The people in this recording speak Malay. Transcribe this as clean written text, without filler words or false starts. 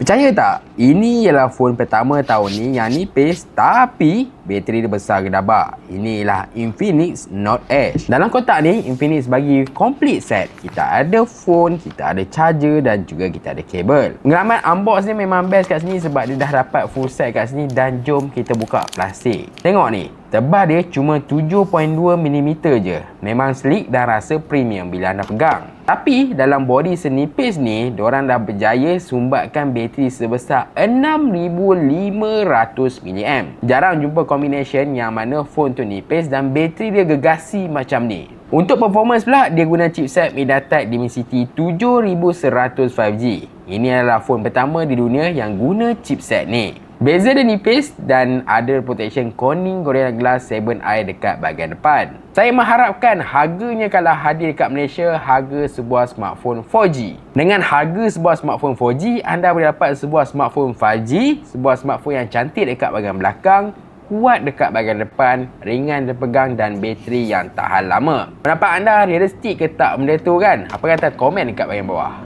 Percaya tak? Ini ialah phone pertama tahun ni yang nipis tapi bateri dia besar gedabak. Inilah Infinix Note Edge. Dalam kotak ni, Infinix bagi complete set. Kita ada phone, kita ada charger dan juga kita ada kabel. Pengalaman unbox ni memang best kat sini sebab dia dah dapat full set kat sini dan jom kita buka plastik. Tengok ni. Tebal dia cuma 7.2mm je. Memang sleek dan rasa premium bila anda pegang. Tapi dalam body senipis ni, diorang dah berjaya sumbatkan bateri sebesar 6500mAh. Jarang jumpa combination yang mana phone tu nipis dan bateri dia gegasi macam ni. Untuk performance pula, dia guna chipset MediaTek Dimensity 7100 5G. Ini adalah phone pertama di dunia yang guna chipset ni. Bezel dia nipis dan ada protection Corning Gorilla Glass 7i dekat bahagian depan. Saya mengharapkan harganya kalau hadir dekat Malaysia, harga sebuah smartphone 4G. Dengan harga sebuah smartphone 4G, anda boleh dapat sebuah smartphone 5G, sebuah smartphone yang cantik dekat bahagian belakang, kuat dekat bahagian depan, ringan dipegang dan bateri yang tahan lama. Pendapat anda realistik ke tak benda tu kan? Apa kata komen dekat bahagian bawah.